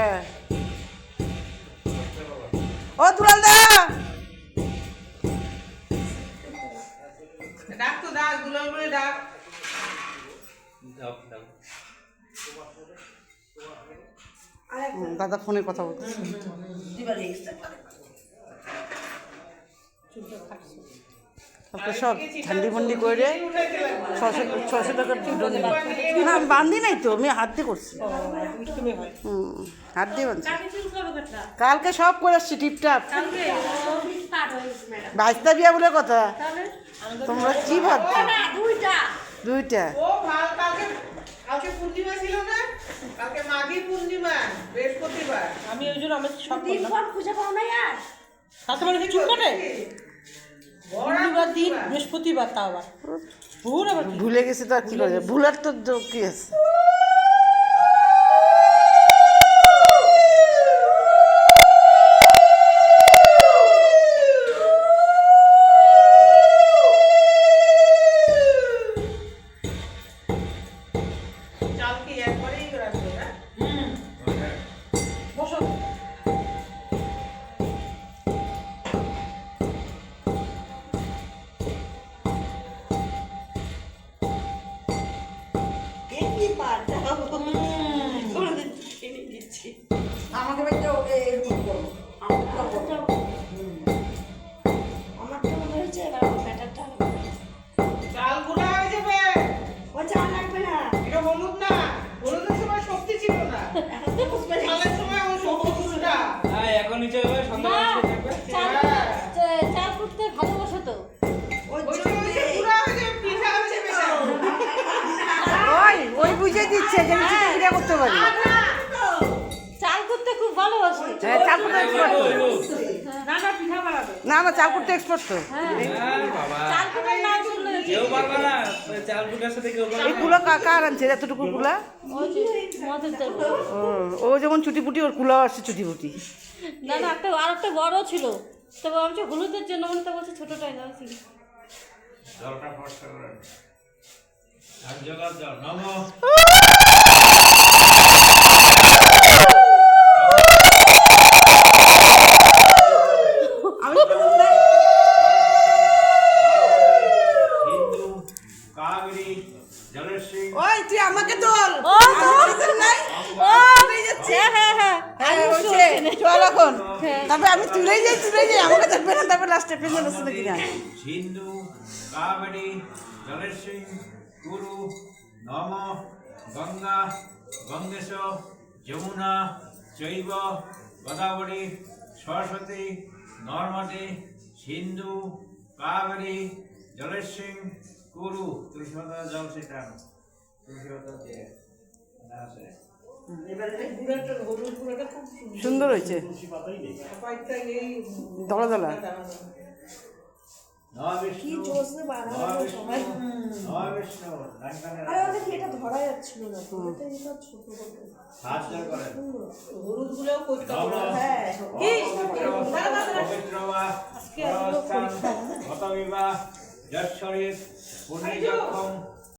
হ্যাঁ ও দুলাল দা ডাক তো ডাক দুলাল বলে ডাক দাদা ফোনে কথা বলছে তারপরে সব ঠান্ডি ফান্ডি করে 600 টাকার ডজন না আমি বান্ধি নাই তো আমি হাত দিয়ে করছি হাত দিয়ে বানছি কালকে সব করে আসছি টিপটাপ ভাজতা বিয়া বলে কথা তোমরা কি ভাবছো দুইটা ও ভাল কালকে পূর্ণিমা ছিল না কালকে মাঘী পূর্ণিমা বৃহস্পতিবার আমি ওই জন্য আমার সব দিনভর খুঁজে পাও না আর কালকে মানে চুপ করে পূর্ণিমার দিন বৃহস্পতিবার তা আবার ভুলে গেছি তো আর কি করে ভুলার তো কি আছে চাল কি একবারেই রাখবে না বসো আমাকে আমার তো মনে হয়েছে এবার ব্যাটারটা চাল গুঁড়া হয়ে যাবে ও চা লাগবে না এটা হলুদ না হলুদের সময় শক্তি ছিল না এখন তো বুঝবে চালের সময় ও শক্তিটা হ্যাঁ এখন নিচে হবে সন্ধ্যা থাকবে চাল করতে ভালোবাসো তো ওই গুঁড়া হয়ে যাবে পিঠা হয়ে যাবে ওই বুঝে দিচ্ছে যে আমি চিকেন করতে পারি চাল করতে খুব ভালোবাসে হ্যাঁ চাল করতে এক্সপার্ট না না পিঠা বানাবে না চাল করতে এক্সপার্ট তো বাবা চাল করতে না শুনলে কেউ পারবে না চাল বুটার সাথে কেউ পারবে এই কুলো কার আনছে এতটুকু কুলা ওই যে মদের দেবো ও যেমন ছুটি ওর কুলাও আসছে ছুটি না না একটা আর একটা বড় ছিল তবে আমি হলুদের জন্য মনে তো বলছে ছোটটাই না ছিল জলটা ফসকা করে আর জগাত যাও নমো হিন্দু কাবেরী জলশ্রী ওই তুই আমাকে তোল ও নাই ও হ্যাঁ চল এখন তারপরে আমি তুলেই যাই আমাকে থাকবে না তারপরে লাস্টে পেছনে আসছে নাকি না সিন্ধু কাবেরী জলশ্রী কুরু নম গঙ্গা গঙ্গেশ যমুনা চৈব গোদাবরী সরস্বতী নর্মদে সিন্ধু কাবেরী জলশ্রী কুরু তুলসী পাতা জল সেটা তুলসী পাতা দিয়ে আছে সুন্দর হয়েছে দলা দলা কি জোসে বানানো সবাই বিষ্ণু নানকানে আরে ওদের কি এটা ধরা যাচ্ছিল না তো এটা ছোট করে সাহায্য করেন হলুদ গুলোও করতে হবে হ্যাঁ কি পবিত্রবা অবস্থান গতবিবাহ যশ্বরিত পুণ্যযক্ষম